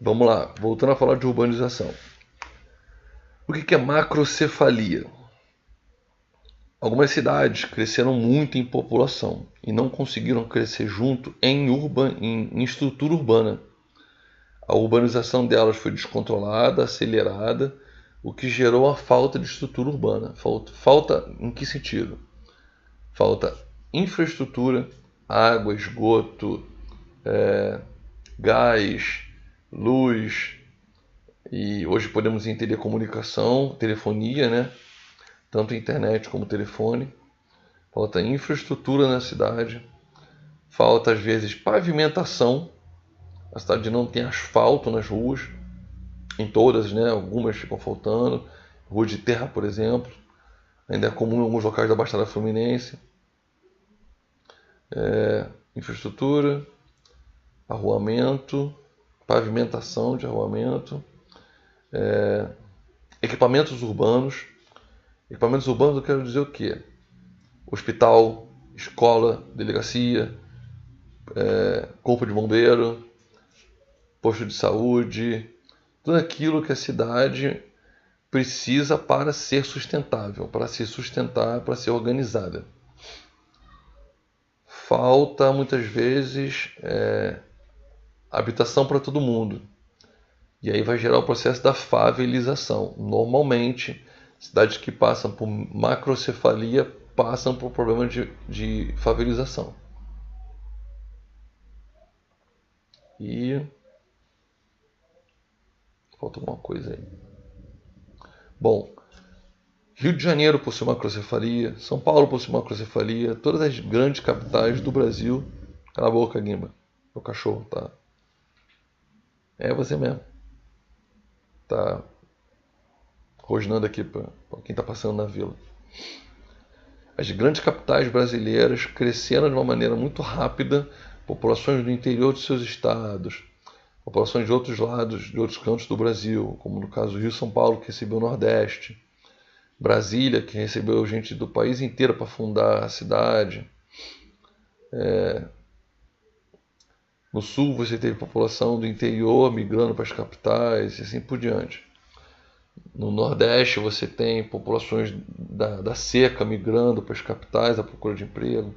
Vamos lá, voltando a falar de urbanização. O que é macrocefalia? Algumas cidades cresceram muito em população e não conseguiram crescer junto em estrutura urbana. A urbanização delas foi descontrolada, acelerada, o que gerou a falta de estrutura urbana. Falta em que sentido? Falta infraestrutura, água, esgoto, gás, luz, e hoje podemos entender comunicação, telefonia, né? Tanto internet como telefone. Falta infraestrutura na cidade, falta às vezes pavimentação. A cidade não tem asfalto nas ruas, em todas, né? Algumas ficam faltando. Rua de terra, por exemplo, ainda é comum em alguns locais da Baixada Fluminense. Infraestrutura, arruamento, pavimentação de arruamento, equipamentos urbanos. Equipamentos urbanos eu quero dizer o quê? Hospital, escola, delegacia, corpo de bombeiro, posto de saúde, tudo aquilo que a cidade precisa para ser sustentável, para se sustentar, para ser organizada. Falta muitas vezes habitação para todo mundo. E aí vai gerar o processo da favelização. Normalmente, cidades que passam por macrocefalia passam por problemas de favelização. E falta alguma coisa aí. Bom, Rio de Janeiro possui macrocefalia, São Paulo possui macrocefalia, todas as grandes capitais do Brasil. Cala a boca, Guimba. Meu cachorro tá. É você mesmo. Tá rosnando aqui para quem tá passando na vila. As grandes capitais brasileiras cresceram de uma maneira muito rápida, populações do interior de seus estados, populações de outros lados, de outros cantos do Brasil, como no caso do Rio São Paulo, que recebeu o Nordeste, Brasília, que recebeu gente do país inteiro para fundar a cidade. No Sul você teve população do interior migrando para as capitais e assim por diante. No Nordeste você tem populações da seca migrando para as capitais à procura de emprego.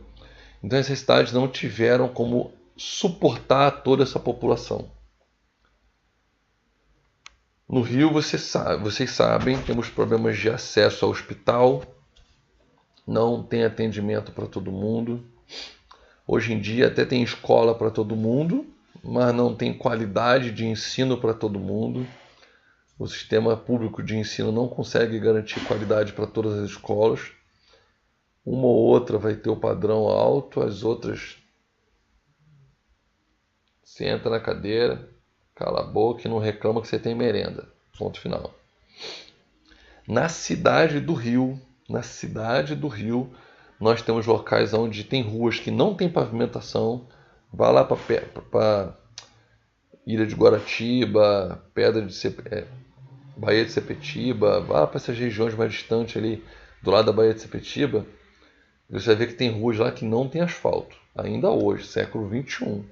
Então essas cidades não tiveram como suportar toda essa população. No Rio, vocês sabem, temos problemas de acesso ao hospital, não tem atendimento para todo mundo. Hoje em dia até tem escola para todo mundo, mas não tem qualidade de ensino para todo mundo. O sistema público de ensino não consegue garantir qualidade para todas as escolas. Uma ou outra vai ter o padrão alto, as outras você entra na cadeira, cala a boca e não reclama que você tem merenda. Ponto final. Na cidade do Rio, nós temos locais onde tem ruas que não tem pavimentação. Vá lá para Ilha de Guaratiba, Baía de Sepetiba, vá para essas regiões mais distantes ali do lado da Baía de Sepetiba. Você vai ver que tem ruas lá que não tem asfalto. Ainda hoje, século XXI.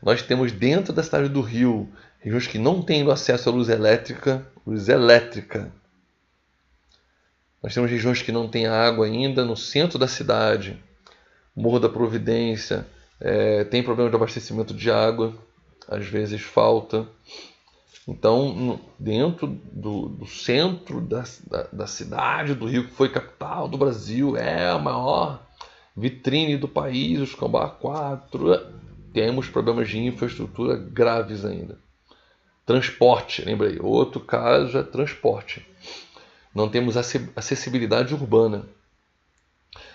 Nós temos dentro da cidade do Rio regiões que não têm acesso à luz elétrica. Nós temos regiões que não têm água ainda no centro da cidade. Morro da Providência tem problema de abastecimento de água, às vezes falta. Então, dentro do centro da cidade do Rio, que foi capital do Brasil, é a maior vitrine do país, os Cambá 4, temos problemas de infraestrutura graves ainda. Transporte, lembrei, outro caso é transporte. Não temos acessibilidade urbana.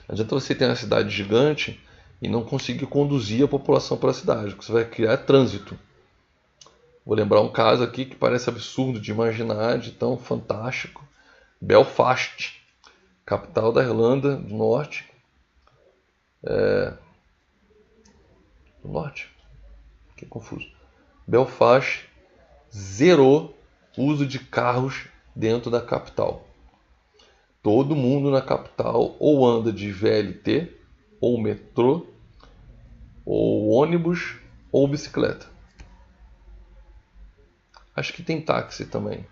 Não adianta você ter uma cidade gigante e não conseguir conduzir a população para a cidade, o que você vai criar é trânsito. Vou lembrar um caso aqui que parece absurdo de imaginar, de tão fantástico. Belfast, capital da Irlanda do Norte. Do Norte? Fiquei confuso. Belfast zerou o uso de carros dentro da capital. Todo mundo na capital ou anda de VLT, ou metrô, ou ônibus, ou bicicleta. Acho que tem táxi também.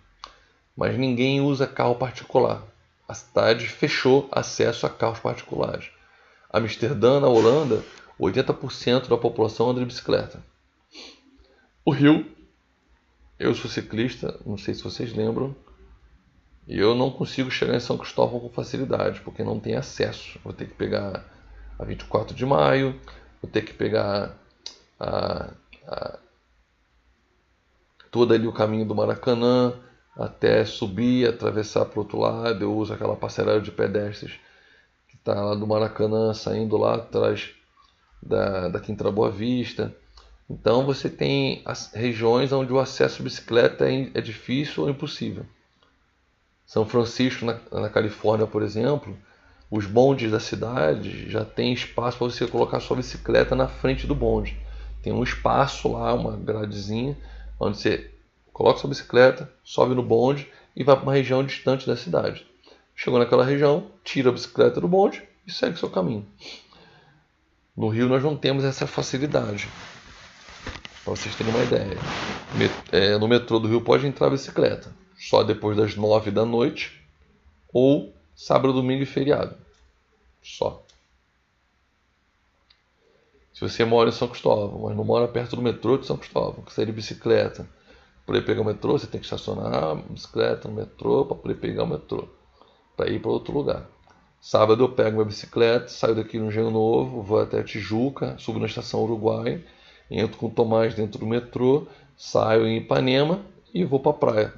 Mas ninguém usa carro particular. A cidade fechou acesso a carros particulares. Amsterdã, na Holanda, 80% da população anda de bicicleta. O Rio, eu sou ciclista, não sei se vocês lembram, e eu não consigo chegar em São Cristóvão com facilidade, porque não tem acesso. Vou ter que pegar a 24 de maio, vou ter que pegar todo ali o caminho do Maracanã, até subir, atravessar para o outro lado. Eu uso aquela passarela de pedestres que está lá do Maracanã, saindo lá atrás da Quinta Boa Vista. Então você tem as regiões onde o acesso à bicicleta é difícil ou impossível. São Francisco, na Califórnia, por exemplo, os bondes da cidade já tem espaço para você colocar sua bicicleta na frente do bonde. Tem um espaço lá, uma gradezinha, onde você coloca sua bicicleta, sobe no bonde e vai para uma região distante da cidade. Chegou naquela região, tira a bicicleta do bonde e segue seu caminho. No Rio nós não temos essa facilidade. Para vocês terem uma ideia. No metrô do Rio pode entrar a bicicleta só depois das 9 da noite ou sábado, domingo e feriado. Só. Se você mora em São Cristóvão, mas não mora perto do metrô de São Cristóvão, que sai de bicicleta, para poder pegar o metrô, você tem que estacionar a bicicleta no metrô para poder pegar o metrô, para ir para outro lugar. Sábado eu pego minha bicicleta, saio daqui no Engenho Novo, vou até Tijuca, subo na estação Uruguai, entro com o Tomás dentro do metrô, saio em Ipanema e vou para a praia.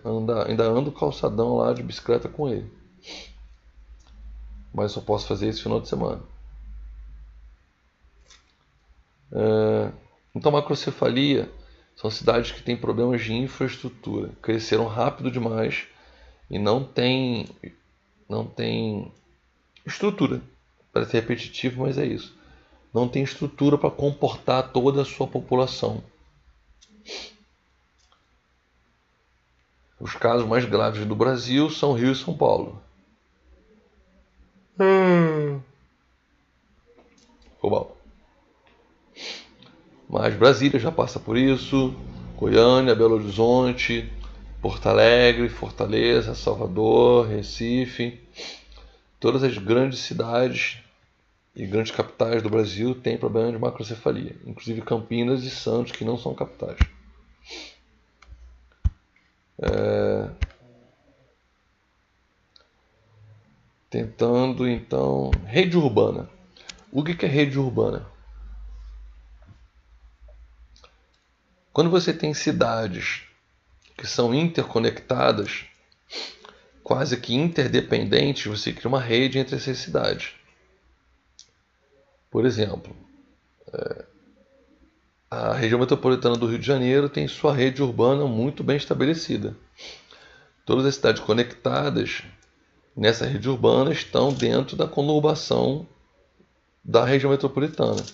Ainda ando calçadão lá de bicicleta com ele. Mas só posso fazer esse final de semana. Então, macrocefalia são cidades que têm problemas de infraestrutura. Cresceram rápido demais e não tem estrutura. Parece repetitivo, mas é isso. Não tem estrutura para comportar toda a sua população. Os casos mais graves do Brasil são Rio e São Paulo. Bom. Mas Brasília já passa por isso, Goiânia, Belo Horizonte, Porto Alegre, Fortaleza, Salvador, Recife. Todas as grandes cidades e grandes capitais do Brasil têm problema de macrocefalia, inclusive Campinas e Santos, que não são capitais. Tentando, então, rede urbana. O que é rede urbana? Quando você tem cidades que são interconectadas, quase que interdependentes, você cria uma rede entre essas cidades. Por exemplo, a região metropolitana do Rio de Janeiro tem sua rede urbana muito bem estabelecida. Todas as cidades conectadas nessa rede urbana estão dentro da conurbação da região metropolitana.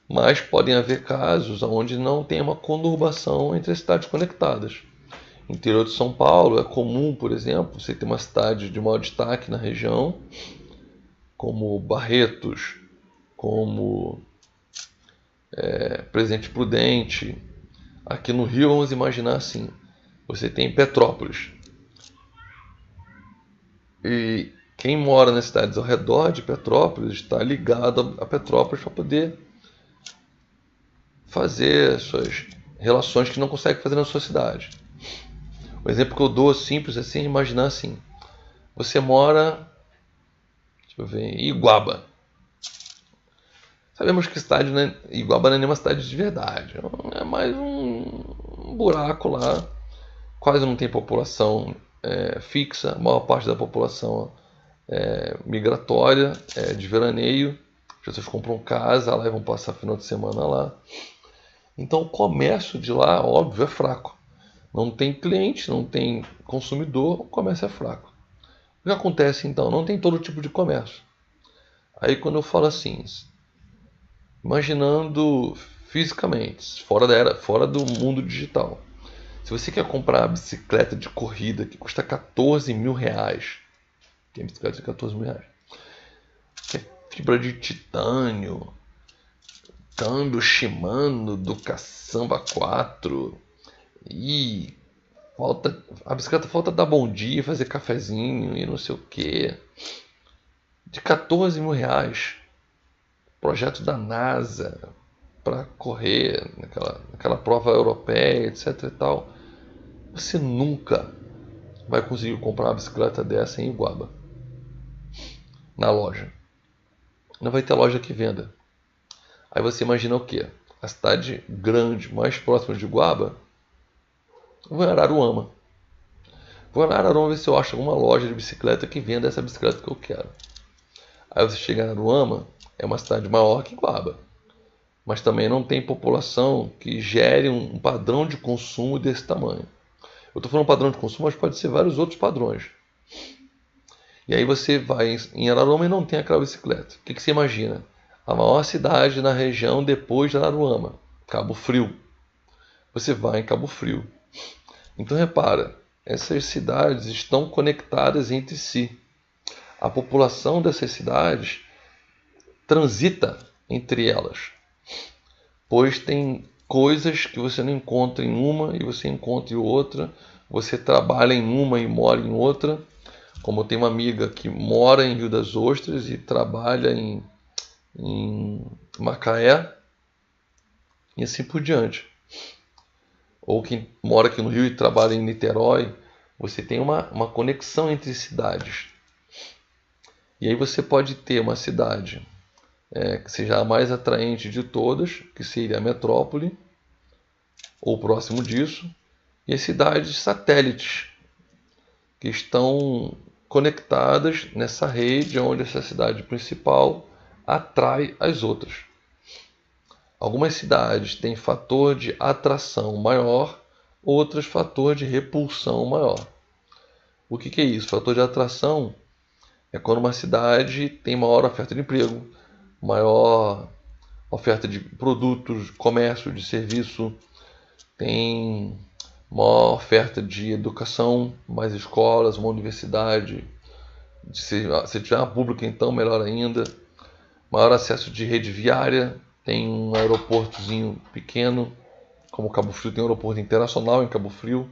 Mas podem haver casos onde não tem uma conurbação entre as cidades conectadas. No interior de São Paulo é comum, por exemplo, você ter uma cidade de maior destaque na região, como Barretos, como Presidente Prudente. Aqui no Rio, vamos imaginar assim, você tem Petrópolis. E quem mora nas cidades ao redor de Petrópolis está ligado a Petrópolis para poder fazer suas relações que não consegue fazer na sua cidade. O exemplo que eu dou simples assim é imaginar assim. Você mora em Iguaba. Sabemos que Iguaba não é nenhuma cidade de verdade. É mais um buraco lá. Quase não tem população fixa. A maior parte da população migratória, de veraneio. As pessoas compram casa lá e vão passar final de semana lá. Então o comércio de lá, óbvio, é fraco. Não tem cliente, não tem consumidor, o comércio é fraco. O que acontece então? Não tem todo tipo de comércio. Aí quando eu falo assim, imaginando fisicamente, fora do mundo digital. Se você quer comprar uma bicicleta de corrida que custa 14 mil reais, tem bicicleta de 14 mil reais, que é fibra de titânio, câmbio Shimano do Caçamba 4 e A bicicleta falta dar bom dia, fazer cafezinho e não sei o que. De R$ 14.000. Projeto da NASA para correr naquela prova europeia, etc e tal. Você nunca vai conseguir comprar uma bicicleta dessa em Iguaba, na loja. Não vai ter loja que venda. Aí você imagina o quê? A cidade grande, mais próxima de Iguaba, vou em Araruama. Vou em Araruama ver se eu acho alguma loja de bicicleta que venda essa bicicleta que eu quero. Aí você chega em Araruama, é uma cidade maior que Iguaba, mas também não tem população que gere um padrão de consumo desse tamanho. Eu estou falando padrão de consumo, mas pode ser vários outros padrões. E aí você vai em Araruama e não tem aquela bicicleta. O que você imagina? A maior cidade na região depois de Araruama, Cabo Frio. Você vai em Cabo Frio. Então repara, essas cidades estão conectadas entre si. A população dessas cidades transita entre elas, pois tem coisas que você não encontra em uma e você encontra em outra. Você trabalha em uma e mora em outra. Como eu tenho uma amiga que mora em Rio das Ostras e trabalha em Macaé, e assim por diante. Ou quem mora aqui no Rio e trabalha em Niterói, você tem uma conexão entre cidades. E aí você pode ter uma cidade que seja a mais atraente de todas, que seria a metrópole, ou próximo disso, e as cidades satélites, que estão conectadas nessa rede onde essa cidade principal atrai as outras. Algumas cidades têm fator de atração maior, outras fator de repulsão maior. O que é isso? Fator de atração é quando uma cidade tem maior oferta de emprego, maior oferta de produtos, comércio, de serviço, tem maior oferta de educação, mais escolas, uma universidade. Se tiver uma pública, então melhor ainda. Maior acesso de rede viária, tem um aeroportozinho pequeno, como Cabo Frio tem um aeroporto internacional em Cabo Frio.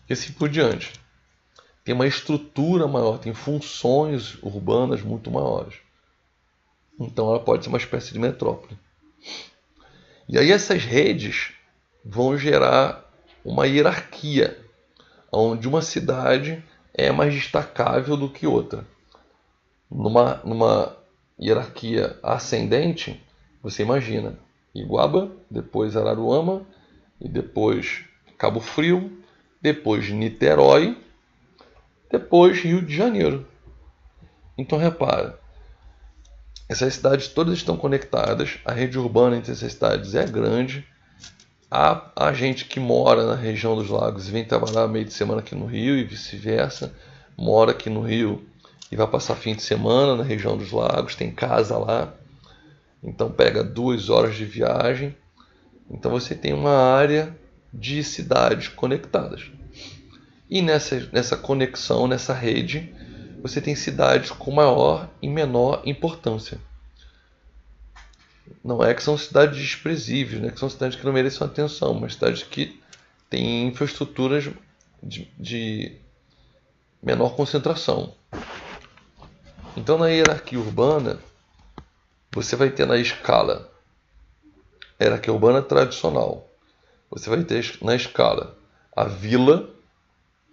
E assim por diante. Tem uma estrutura maior, tem funções urbanas muito maiores. Então ela pode ser uma espécie de metrópole. E aí essas redes vão gerar uma hierarquia, onde uma cidade é mais destacável do que outra. Numa hierarquia ascendente, você imagina Iguaba, depois Araruama, e depois Cabo Frio, depois Niterói, depois Rio de Janeiro. Então repara, essas cidades todas estão conectadas, a rede urbana entre essas cidades é grande. Há gente que mora na região dos lagos e vem trabalhar meio de semana aqui no Rio e vice-versa, mora aqui no Rio e vai passar fim de semana na região dos lagos, tem casa lá, então pega 2 horas de viagem. Então você tem uma área de cidades conectadas. E nessa conexão, nessa rede, você tem cidades com maior e menor importância. Não é que são cidades desprezíveis, não é que são cidades que não merecem atenção, mas cidades que têm infraestruturas de menor concentração. Então, na hierarquia urbana, você vai ter na escala hierarquia urbana tradicional. Você vai ter na escala a vila,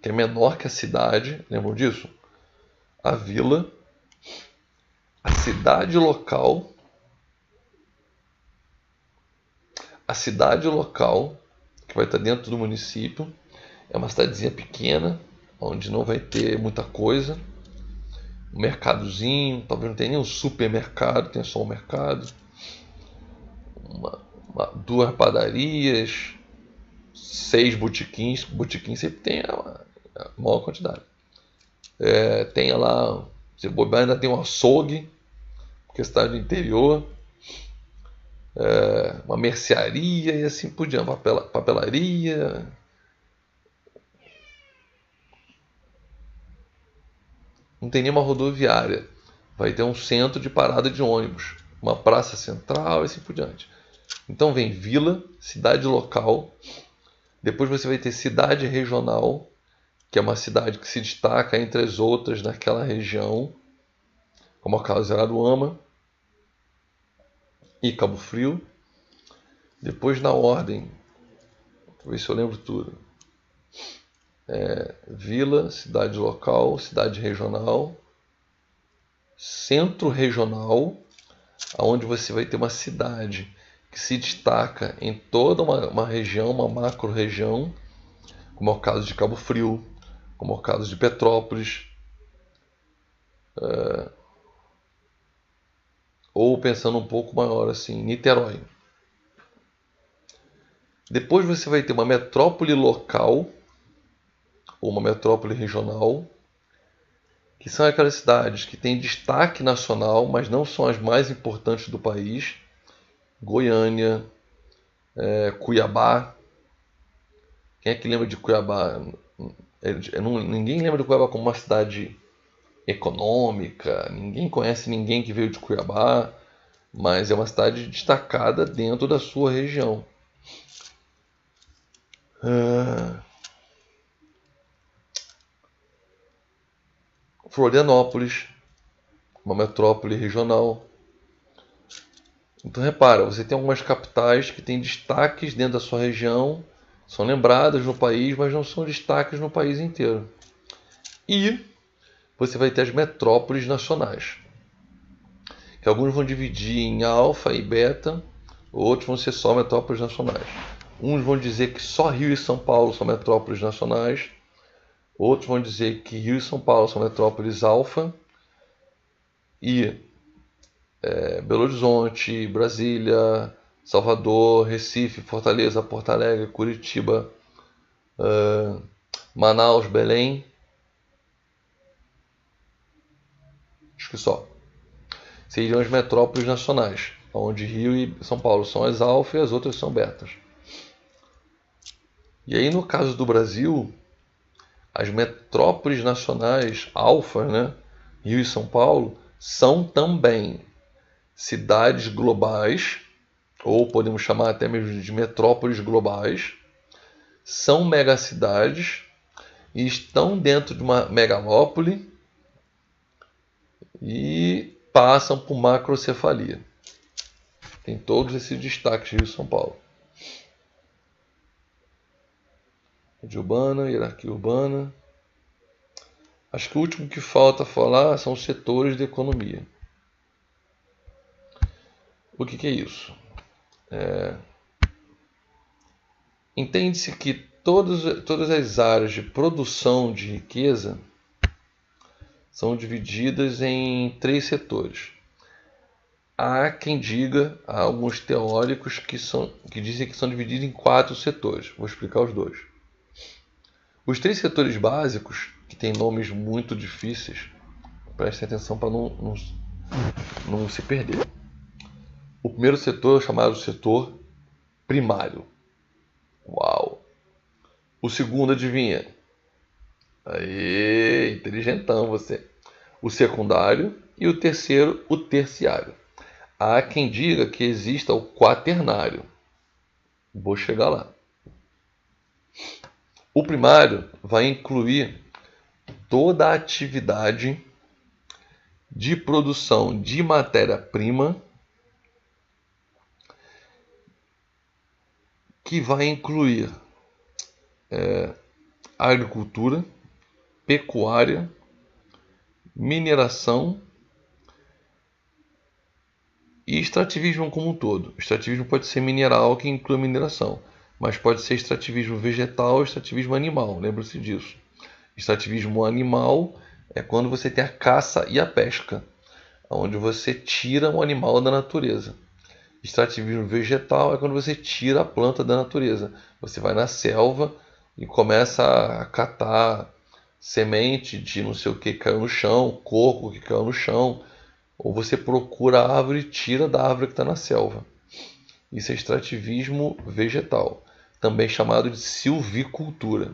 que é menor que a cidade, lembram disso? A vila, a cidade local, que vai estar dentro do município, é uma cidadezinha pequena, onde não vai ter muita coisa, um mercadozinho, talvez não tenha nem um supermercado, tenha só um mercado, 2 padarias, 6 botequins sempre tem a maior quantidade. Tem lá, se bobear, ainda tem um açougue, porque é cidade do interior, uma mercearia e assim por diante, papelaria. Não tem nenhuma rodoviária, vai ter um centro de parada de ônibus, uma praça central e assim por diante. Então vem vila, cidade local, Depois você vai ter cidade regional, que é uma cidade que se destaca entre as outras naquela região, como é o caso de Araruama e Cabo Frio. Depois, na ordem, deixa eu ver se eu lembro tudo. Vila, cidade local, cidade regional, centro regional, onde você vai ter uma cidade que se destaca em toda uma região, uma macro-região, como é o caso de Cabo Frio, como é o caso de Petrópolis, ou pensando um pouco maior assim, Niterói. Depois você vai ter uma metrópole local, ou uma metrópole regional, que são aquelas cidades que têm destaque nacional, mas não são as mais importantes do país. Goiânia, Cuiabá. Quem é que lembra de Cuiabá? Ninguém lembra de Cuiabá como uma cidade econômica, ninguém conhece ninguém que veio de Cuiabá, mas é uma cidade destacada dentro da sua região. Florianópolis, uma metrópole regional. Então repara, você tem algumas capitais que têm destaques dentro da sua região, são lembradas no país, mas não são destaques no país inteiro. E você vai ter as metrópoles nacionais, que alguns vão dividir em alfa e beta, outros vão ser só metrópoles nacionais. Uns vão dizer que só Rio e São Paulo são metrópoles nacionais, outros vão dizer que Rio e São Paulo são metrópoles alfa, e Belo Horizonte, Brasília, Salvador, Recife, Fortaleza, Porto Alegre, Curitiba, Manaus, Belém, acho que só, seriam as metrópoles nacionais, onde Rio e São Paulo são as alfa e as outras são betas. E aí no caso do Brasil, as metrópoles nacionais alfa, né, Rio e São Paulo, são também cidades globais, ou podemos chamar até mesmo de metrópoles globais, são megacidades e estão dentro de uma megalópole e passam por macrocefalia. Tem todos esses destaques de Rio e São Paulo. Rede urbana, hierarquia urbana. Acho que o último que falta falar são os setores de economia. O que é isso? Entende-se que todas as áreas de produção de riqueza são divididas em 3 setores. Há quem diga, há alguns teóricos que dizem que são divididos em 4 setores. Vou explicar os 2. Os 3 setores básicos, que têm nomes muito difíceis, prestem atenção para não se perder. O primeiro setor é chamado setor primário. Uau! O segundo, adivinha? Aê, inteligentão você. O secundário e o terceiro, o terciário. Há quem diga que exista o quaternário. Vou chegar lá. O primário vai incluir toda a atividade de produção de matéria-prima, que vai incluir agricultura, pecuária, mineração e extrativismo como um todo. Extrativismo pode ser mineral, que inclui mineração, mas pode ser extrativismo vegetal ou extrativismo animal, lembre-se disso. Extrativismo animal é quando você tem a caça e a pesca, onde você tira um animal da natureza. Extrativismo vegetal é quando você tira a planta da natureza. Você vai na selva e começa a catar semente de não sei o que caiu no chão, coco que caiu no chão, ou você procura a árvore e tira da árvore que está na selva. Isso é extrativismo vegetal, também chamado de silvicultura.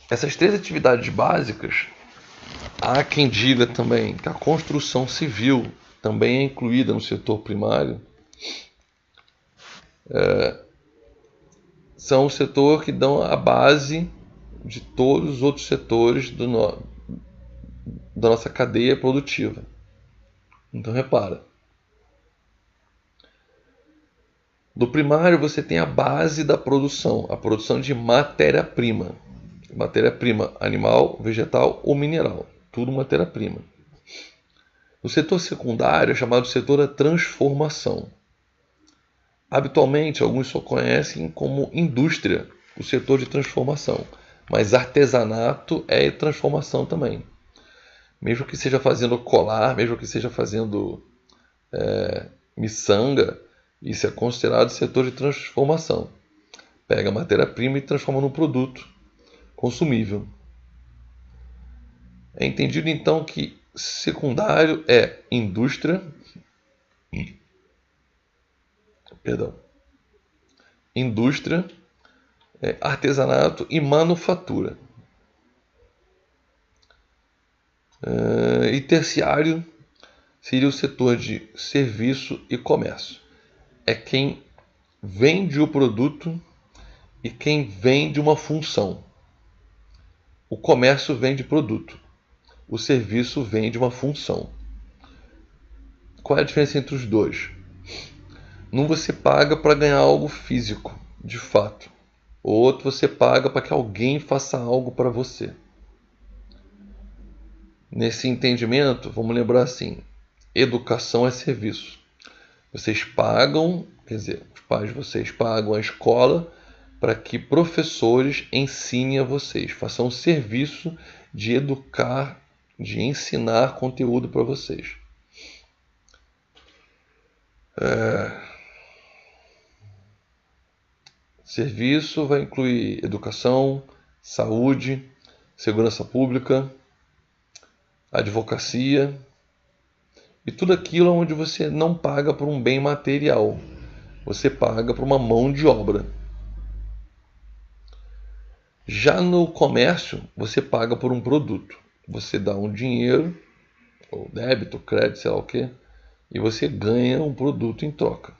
Essas 3 atividades básicas, há quem diga também que a construção civil também é incluída no setor primário. são o setor que dão a base de todos os outros setores da nossa cadeia produtiva. Então repara, no primário você tem a base da produção, a produção de matéria-prima. Matéria-prima animal, vegetal ou mineral. Tudo matéria-prima. No setor secundário é chamado setor da transformação. Habitualmente, alguns só conhecem como indústria o setor de transformação. Mas artesanato é transformação também. Mesmo que seja fazendo colar, mesmo que seja fazendo miçanga, isso é considerado setor de transformação. Pega a matéria-prima e transforma num produto consumível. É entendido então que secundário é indústria, artesanato e manufatura. E terciário seria o setor de serviço e comércio. É quem vende o produto e quem vende uma função. O comércio vende produto. O serviço vende uma função. Qual é a diferença entre os dois? Num você paga para ganhar algo físico, de fato. O outro você paga para que alguém faça algo para você. Nesse entendimento, vamos lembrar assim, educação é serviço. Vocês pagam, quer dizer, os pais de vocês pagam a escola para que professores ensinem a vocês, façam um serviço de educar, de ensinar conteúdo para vocês. Serviço vai incluir educação, saúde, segurança pública, advocacia e tudo aquilo onde você não paga por um bem material, você paga por uma mão de obra. Já no comércio, você paga por um produto. Você dá um dinheiro, ou débito, crédito, sei lá o que, e você ganha um produto em troca.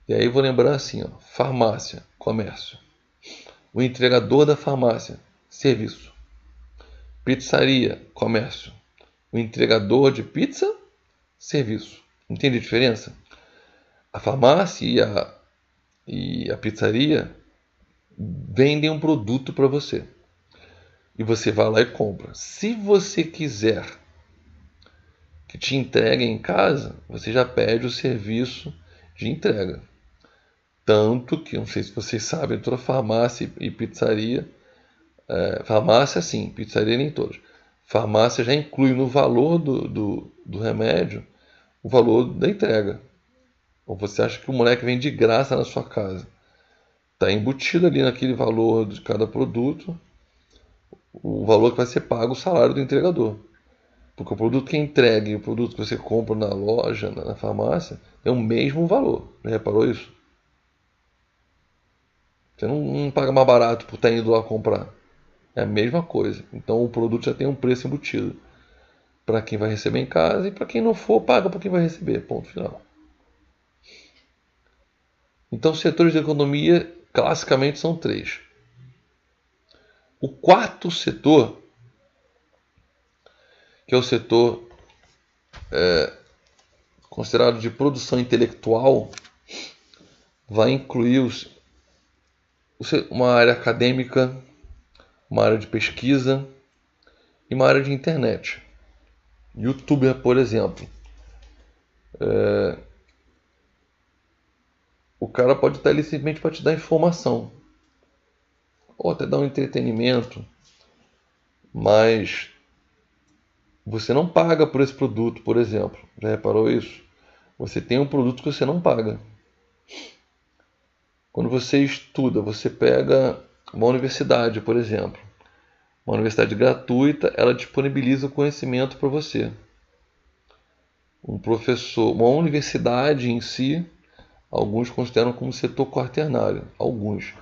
E aí vou lembrar assim, ó, farmácia, comércio. O entregador da farmácia, serviço. Pizzaria, comércio. O entregador de pizza, serviço. Entende a diferença? A farmácia e a pizzaria vendem um produto para você. E você vai lá e compra. Se você quiser que te entreguem em casa, você já pede o serviço de entrega. Tanto que, não sei se vocês sabem, toda farmácia e pizzaria, farmácia sim, pizzaria nem todas. Farmácia já inclui no valor do remédio o valor da entrega. Ou você acha que o moleque vem de graça na sua casa? Está embutido ali naquele valor de cada produto o valor que vai ser pago, o salário do entregador. Porque o produto que é entregue e o produto que você compra na loja, na farmácia, é o mesmo valor. Já reparou isso? Você não paga mais barato por estar indo lá comprar. É a mesma coisa. Então o produto já tem um preço embutido. Para quem vai receber em casa e para quem não for, paga para quem vai receber. Ponto final. Então os setores de economia classicamente são 3. O quarto setor, que é o setor considerado de produção intelectual, vai incluir uma área acadêmica, uma área de pesquisa e uma área de internet. YouTuber, por exemplo. O cara pode estar ali simplesmente para te dar informação. Ou até dar um entretenimento. Mas você não paga por esse produto, por exemplo. Já reparou isso? Você tem um produto que você não paga. Quando você estuda, você pega uma universidade, por exemplo. Uma universidade gratuita, ela disponibiliza o conhecimento para você. Um professor, uma universidade em si, alguns consideram como setor quaternário. Alguns.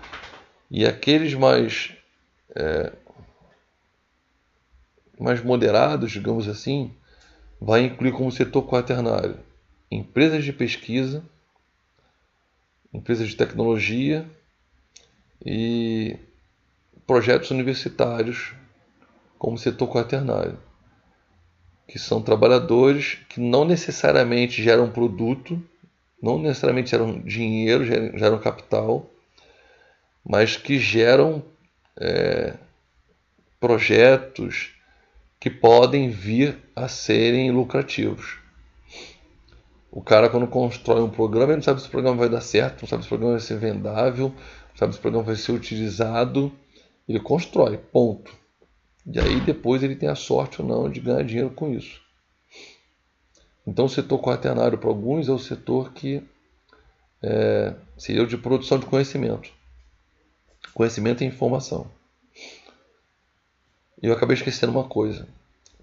E aqueles mais moderados, digamos assim, vai incluir como setor quaternário empresas de pesquisa, empresas de tecnologia e projetos universitários como setor quaternário, que são trabalhadores que não necessariamente geram produto, não necessariamente geram dinheiro, geram capital, mas que geram projetos que podem vir a serem lucrativos. O cara, quando constrói um programa, ele não sabe se o programa vai dar certo, não sabe se o programa vai ser vendável, não sabe se o programa vai ser utilizado. Ele constrói, ponto. E aí depois ele tem a sorte ou não de ganhar dinheiro com isso. Então o setor quaternário para alguns é o setor que seria o de produção de conhecimento. Conhecimento e informação. E eu acabei esquecendo uma coisa.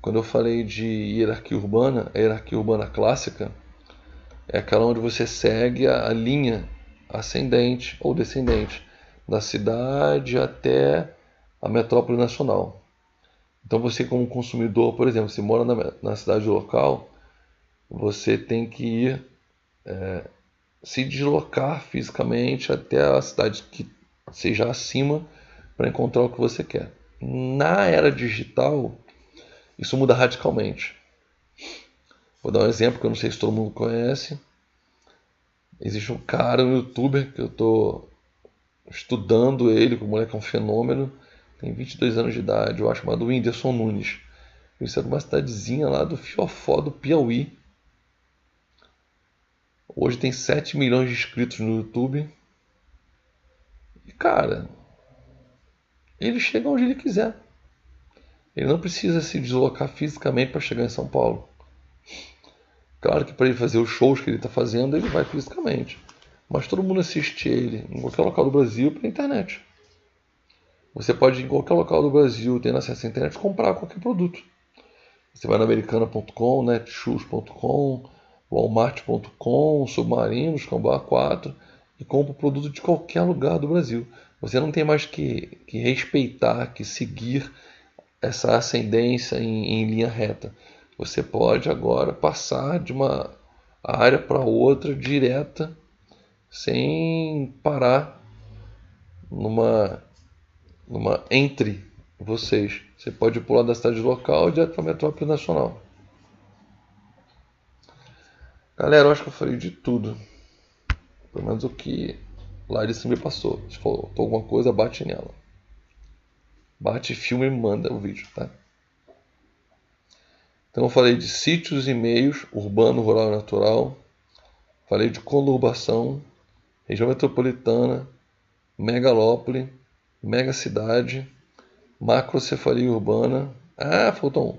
Quando eu falei de hierarquia urbana, a hierarquia urbana clássica é aquela onde você segue a linha ascendente ou descendente da cidade até a metrópole nacional. Então você, como consumidor, por exemplo, se mora na cidade local, você tem que ir se deslocar fisicamente até a cidade que seja acima para encontrar o que você quer. Na era digital, isso muda radicalmente. Vou dar um exemplo que eu não sei se todo mundo conhece. Existe um cara, um youtuber, que eu estou estudando ele, que o moleque é um fenômeno, tem 22 anos de idade, eu acho, chamado Whindersson Nunes. Ele é de uma cidadezinha lá do Fiofó, do Piauí. Hoje tem 7 milhões de inscritos no YouTube. E, cara, ele chega onde ele quiser. Ele não precisa se deslocar fisicamente para chegar em São Paulo. Claro que para ele fazer os shows que ele está fazendo, ele vai fisicamente. Mas todo mundo assiste ele em qualquer local do Brasil pela internet. Você pode ir em qualquer local do Brasil, tendo acesso à internet, comprar qualquer produto. Você vai na americana.com, netshoes.com, walmart.com, Submarinos, Cambá 4 e compra o produto de qualquer lugar do Brasil. Você não tem mais que respeitar, que seguir essa ascendência em linha reta. Você pode agora passar de uma área para outra direta, sem parar numa entre vocês. Você pode pular da cidade local direto para a metrópole nacional. Galera, eu acho que eu falei de tudo. Pelo menos o que Larissa me passou. Se faltou alguma coisa, bate nela. Bate, filma e manda o vídeo, tá? Então eu falei de sítios e meios, urbano, rural e natural. Falei de conurbação, região metropolitana, megalópole, megacidade, macrocefalia urbana. Ah, faltou um.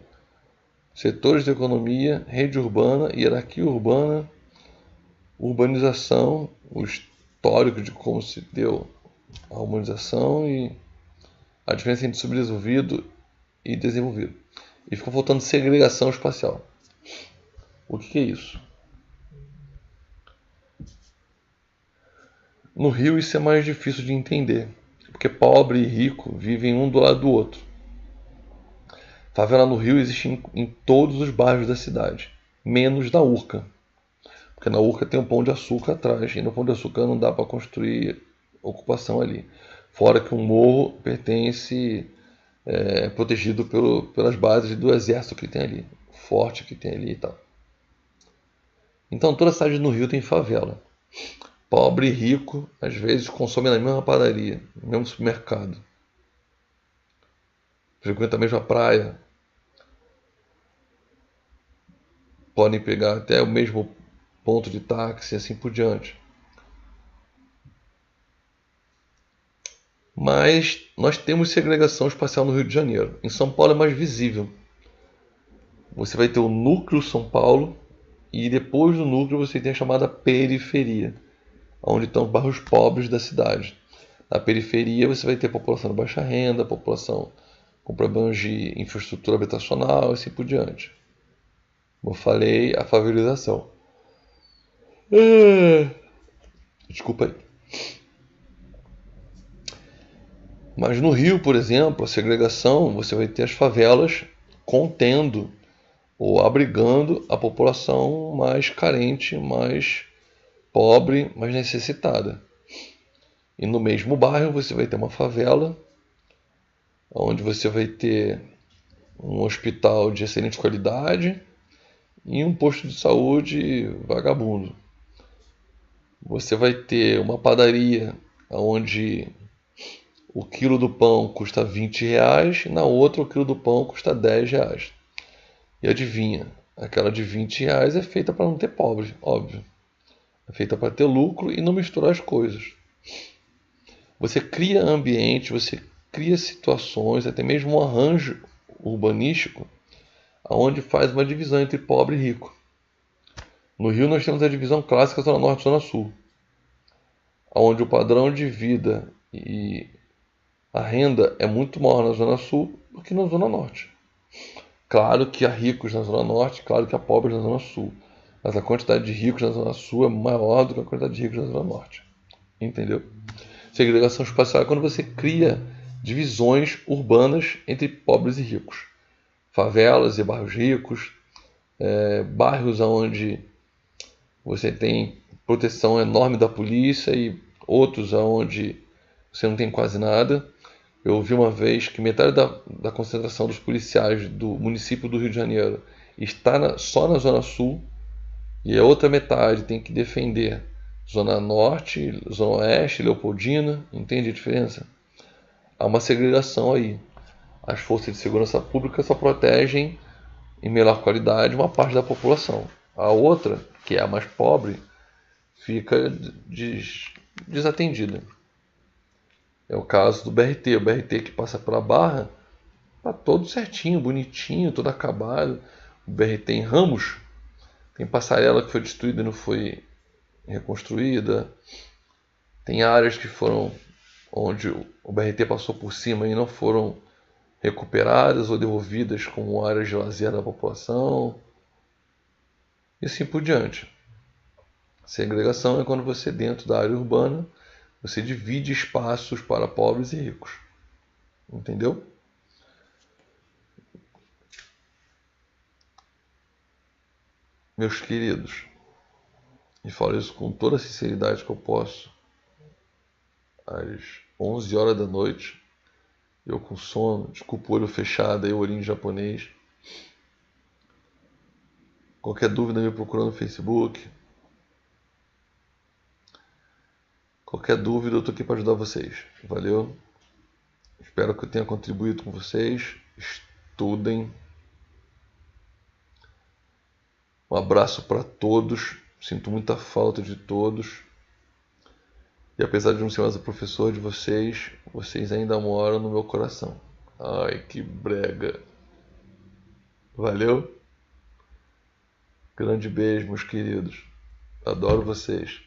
Setores da economia, rede urbana, hierarquia urbana, urbanização, o histórico de como se deu a urbanização e a diferença entre subdesenvolvido e desenvolvido. E ficou faltando segregação espacial. O que é isso? No Rio isso é mais difícil de entender, porque pobre e rico vivem um do lado do outro. Favela no Rio existe em todos os bairros da cidade, menos na Urca. Porque na Urca tem um pão de açúcar atrás, e no pão de açúcar não dá para construir ocupação ali. Fora que um morro pertence, protegido pelas bases do exército que tem ali, forte que tem ali e tal. Então toda a cidade no Rio tem favela. Pobre e rico, às vezes, consomem na mesma padaria, no mesmo supermercado. Frequentam a mesma praia. Podem pegar até o mesmo ponto de táxi e assim por diante. Mas nós temos segregação espacial no Rio de Janeiro. Em São Paulo é mais visível. Você vai ter o núcleo São Paulo e depois do núcleo você tem a chamada periferia, onde estão os bairros pobres da cidade. Na periferia você vai ter população de baixa renda, população com problemas de infraestrutura habitacional e assim por diante. Como eu falei, a favelização. Desculpa aí. Mas no Rio, por exemplo, a segregação, você vai ter as favelas contendo ou abrigando a população mais carente, mais pobre, mais necessitada. E no mesmo bairro você vai ter uma favela, onde você vai ter um hospital de excelente qualidade e um posto de saúde vagabundo. Você vai ter uma padaria onde o quilo do pão custa R$ 20 e na outra o quilo do pão custa R$ 10. E adivinha, aquela de R$ 20 é feita para não ter pobre, óbvio. É feita para ter lucro e não misturar as coisas. Você cria ambiente, você cria situações, até mesmo um arranjo urbanístico, onde faz uma divisão entre pobre e rico. No Rio nós temos a divisão clássica Zona Norte e Zona Sul, onde o padrão de vida e a renda é muito maior na Zona Sul do que na Zona Norte. Claro que há ricos na Zona Norte, claro que há pobres na Zona Sul, mas a quantidade de ricos na Zona Sul é maior do que a quantidade de ricos na Zona Norte. Entendeu? Segregação espacial é quando você cria divisões urbanas entre pobres e ricos. Favelas e bairros ricos, bairros onde você tem proteção enorme da polícia e outros onde você não tem quase nada. Eu ouvi uma vez que metade da concentração dos policiais do município do Rio de Janeiro está só na Zona Sul e a outra metade tem que defender Zona Norte, Zona Oeste, Leopoldina. Entende a diferença? Há uma segregação aí. As forças de segurança pública só protegem em melhor qualidade uma parte da população. A outra, que é a mais pobre, fica desatendida. É o caso do BRT. O BRT que passa pela Barra está todo certinho, bonitinho, todo acabado. O BRT em Ramos tem passarela que foi destruída e não foi reconstruída. Tem áreas que foram onde o BRT passou por cima e não foram recuperadas ou devolvidas como áreas de lazer da população. E assim por diante. Segregação é quando você, dentro da área urbana, você divide espaços para pobres e ricos. Entendeu? Meus queridos, e falo isso com toda a sinceridade que eu posso, às 11 horas da noite, eu com sono, desculpa o olho fechado, aí o olhinho japonês. Qualquer dúvida me procura no Facebook. Qualquer dúvida eu estou aqui para ajudar vocês. Valeu? Espero que eu tenha contribuído com vocês. Estudem. Um abraço para todos. Sinto muita falta de todos. E apesar de não ser mais o professor de vocês, vocês ainda moram no meu coração. Ai, que brega. Valeu? Grande beijo, meus queridos. Adoro vocês.